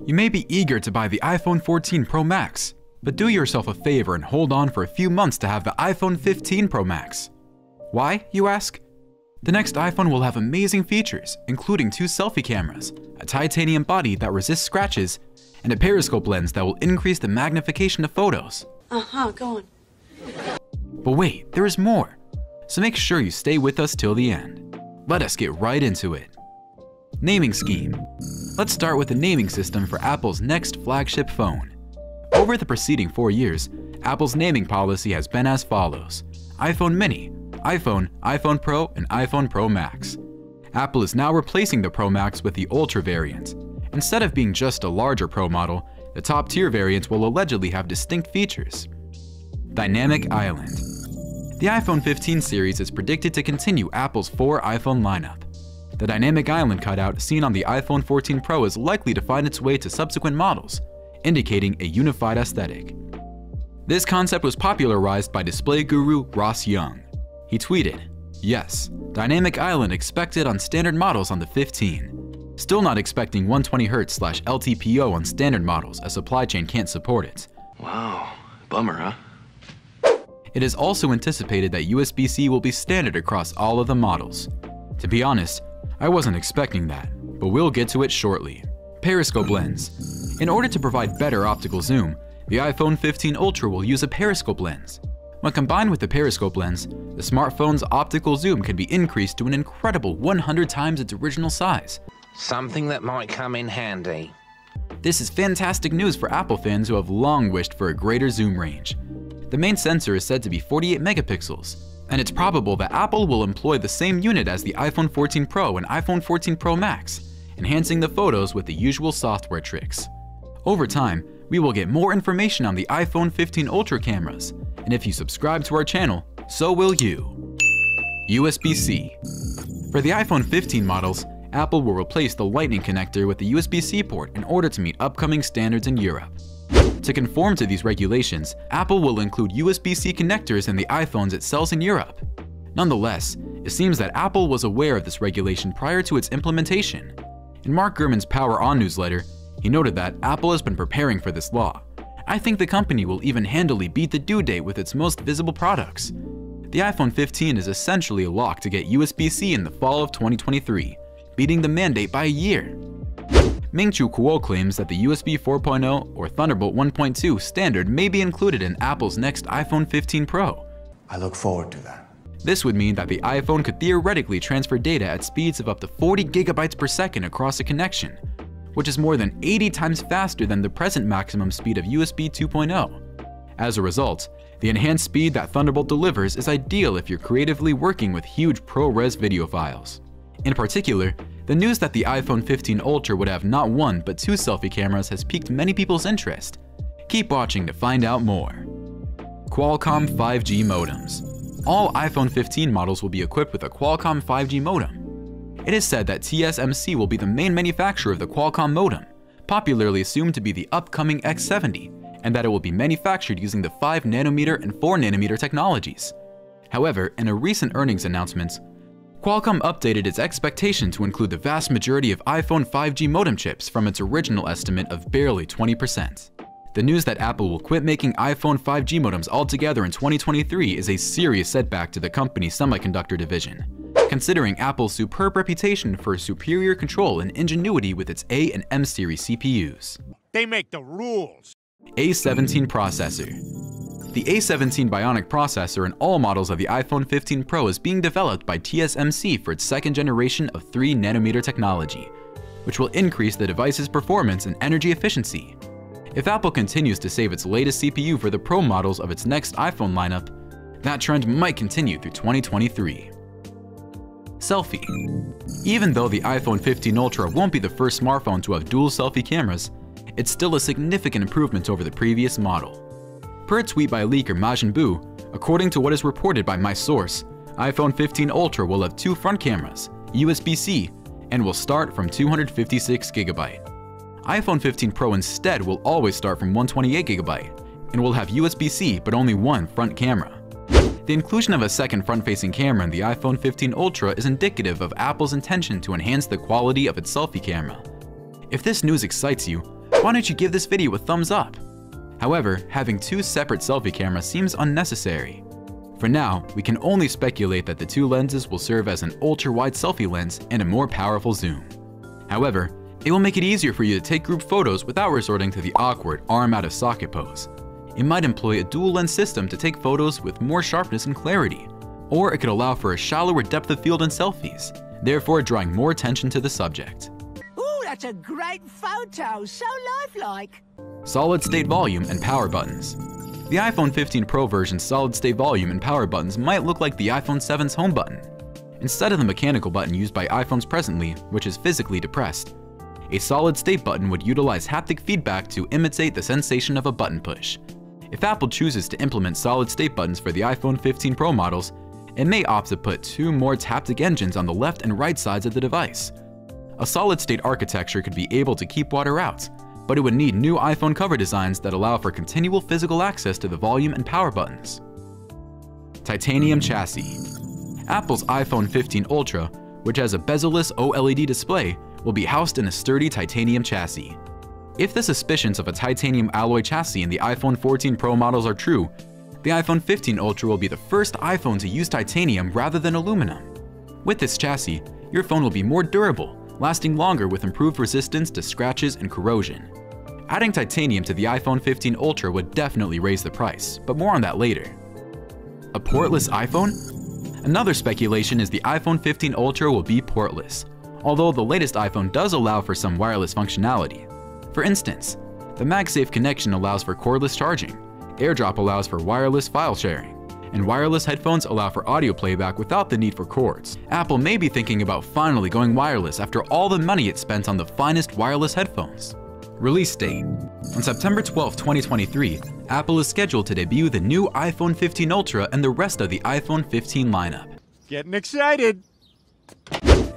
You may be eager to buy the iPhone 14 Pro Max, but do yourself a favor and hold on for a few months to have the iPhone 15 Pro Max. Why, you ask? The next iPhone will have amazing features, including 2 selfie cameras, a titanium body that resists scratches, and a periscope lens that will increase the magnification of photos. Go on. But wait, there is more. So make sure you stay with us till the end. Let us get right into it. Naming scheme. Let's start with the naming system for Apple's next flagship phone. Over the preceding 4 years, Apple's naming policy has been as follows: iPhone Mini, iPhone, iPhone Pro, and iPhone Pro Max. Apple is now replacing the Pro Max with the Ultra variant. Instead of being just a larger Pro model, the top-tier variant will allegedly have distinct features. Dynamic Island. The iPhone 15 series is predicted to continue Apple's 4 iPhone lineup. The Dynamic Island cutout seen on the iPhone 14 Pro is likely to find its way to subsequent models, indicating a unified aesthetic. This concept was popularized by display guru Ross Young. He tweeted, "Yes, Dynamic Island expected on standard models on the 15. Still not expecting 120Hz/LTPO on standard models as supply chain can't support it." Wow, bummer, huh? It is also anticipated that USB-C will be standard across all of the models. To be honest, I wasn't expecting that, but we'll get to it shortly. Periscope lens. In order to provide better optical zoom, the iPhone 15 Ultra will use a periscope lens. When combined with the periscope lens, the smartphone's optical zoom can be increased to an incredible 100 times its original size. Something that might come in handy. This is fantastic news for Apple fans who have long wished for a greater zoom range. The main sensor is said to be 48 megapixels, and it's probable that Apple will employ the same unit as the iPhone 14 Pro and iPhone 14 Pro Max, enhancing the photos with the usual software tricks. Over time, we will get more information on the iPhone 15 Ultra cameras, and if you subscribe to our channel, so will you. USB-C. For the iPhone 15 models, Apple will replace the Lightning connector with the USB-C port in order to meet upcoming standards in Europe. To conform to these regulations, Apple will include USB-C connectors in the iPhones it sells in Europe. Nonetheless, it seems that Apple was aware of this regulation prior to its implementation. In Mark Gurman's Power On newsletter, he noted that Apple has been preparing for this law. "I think the company will even handily beat the due date with its most visible products." The iPhone 15 is essentially a lock to get USB-C in the fall of 2023, beating the mandate by a year. Ming-Chu Kuo claims that the USB 4.0 or Thunderbolt 1.2 standard may be included in Apple's next iPhone 15 Pro. I look forward to that. This would mean that the iPhone could theoretically transfer data at speeds of up to 40 gigabytes per second across a connection, which is more than 80 times faster than the present maximum speed of USB 2.0. As a result, the enhanced speed that Thunderbolt delivers is ideal if you're creatively working with huge ProRes video files. In particular, the news that the iPhone 15 Ultra would have not 1 but 2 selfie cameras has piqued many people's interest. Keep watching to find out more. Qualcomm 5G modems. All iPhone 15 models will be equipped with a Qualcomm 5G modem. It is said that TSMC will be the main manufacturer of the Qualcomm modem, popularly assumed to be the upcoming X70, and that it will be manufactured using the 5nm and 4nm technologies. However, in a recent earnings announcement, Qualcomm updated its expectation to include the vast majority of iPhone 5G modem chips from its original estimate of barely 20%. The news that Apple will quit making iPhone 5G modems altogether in 2023 is a serious setback to the company's semiconductor division, considering Apple's superb reputation for superior control and ingenuity with its A and M series CPUs. They make the rules. A17 processor. The A17 Bionic processor in all models of the iPhone 15 Pro is being developed by TSMC for its second generation of 3nm technology, which will increase the device's performance and energy efficiency. If Apple continues to save its latest CPU for the Pro models of its next iPhone lineup, that trend might continue through 2023. Selfie. Even though the iPhone 15 Ultra won't be the first smartphone to have dual selfie cameras, it's still a significant improvement over the previous model. Per a tweet by leaker Majin Buu, according to what is reported by my source, iPhone 15 Ultra will have 2 front cameras, USB-C, and will start from 256GB. iPhone 15 Pro instead will always start from 128GB and will have USB-C but only 1 front camera. The inclusion of a second front-facing camera in the iPhone 15 Ultra is indicative of Apple's intention to enhance the quality of its selfie camera. If this news excites you, why don't you give this video a thumbs up? However, having two separate selfie cameras seems unnecessary. For now, we can only speculate that the two lenses will serve as an ultra-wide selfie lens and a more powerful zoom. However, it will make it easier for you to take group photos without resorting to the awkward arm-out-of-socket pose. It might employ a dual-lens system to take photos with more sharpness and clarity, or it could allow for a shallower depth of field in selfies, therefore drawing more attention to the subject. Ooh, that's a great photo, so lifelike. Solid-state volume and power buttons. The iPhone 15 Pro version's solid-state volume and power buttons might look like the iPhone 7's home button. Instead of the mechanical button used by iPhones presently, which is physically depressed, a solid-state button would utilize haptic feedback to imitate the sensation of a button push. If Apple chooses to implement solid-state buttons for the iPhone 15 Pro models, it may opt to put two more haptic engines on the left and right sides of the device. A solid-state architecture could be able to keep water out, but it would need new iPhone cover designs that allow for continual physical access to the volume and power buttons. Titanium chassis. Apple's iPhone 15 Ultra, which has a bezel-less OLED display, will be housed in a sturdy titanium chassis. If the suspicions of a titanium alloy chassis in the iPhone 14 Pro models are true, the iPhone 15 Ultra will be the first iPhone to use titanium rather than aluminum. With this chassis, your phone will be more durable, lasting longer with improved resistance to scratches and corrosion. Adding titanium to the iPhone 15 Ultra would definitely raise the price, but more on that later. A portless iPhone? Another speculation is the iPhone 15 Ultra will be portless, although the latest iPhone does allow for some wireless functionality. For instance, the MagSafe connection allows for cordless charging, AirDrop allows for wireless file sharing, and wireless headphones allow for audio playback without the need for cords. Apple may be thinking about finally going wireless after all the money it spent on the finest wireless headphones. Release date. On September 12, 2023, Apple is scheduled to debut the new iPhone 15 Ultra and the rest of the iPhone 15 lineup. Getting excited.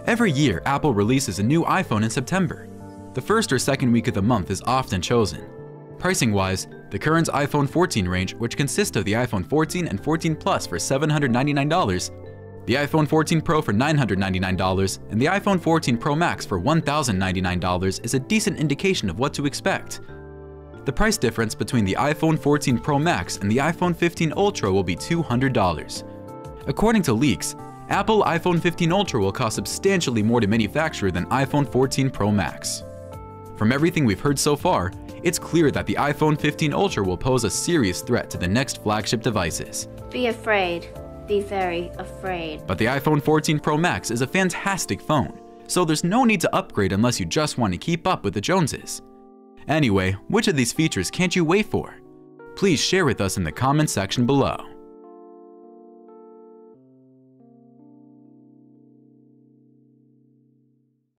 Every year, Apple releases a new iPhone in September. The first or second week of the month is often chosen. Pricing-wise, the current iPhone 14 range, which consists of the iPhone 14 and 14 Plus for $799, the iPhone 14 Pro for $999, and the iPhone 14 Pro Max for $1,099 is a decent indication of what to expect. The price difference between the iPhone 14 Pro Max and the iPhone 15 Ultra will be $200. According to leaks, Apple iPhone 15 Ultra will cost substantially more to manufacture than iPhone 14 Pro Max. From everything we've heard so far, it's clear that the iPhone 15 Ultra will pose a serious threat to the next flagship devices. Be afraid. Be very afraid. But the iPhone 14 Pro Max is a fantastic phone, so there's no need to upgrade unless you just want to keep up with the Joneses. Anyway, which of these features can't you wait for? Please share with us in the comments section below.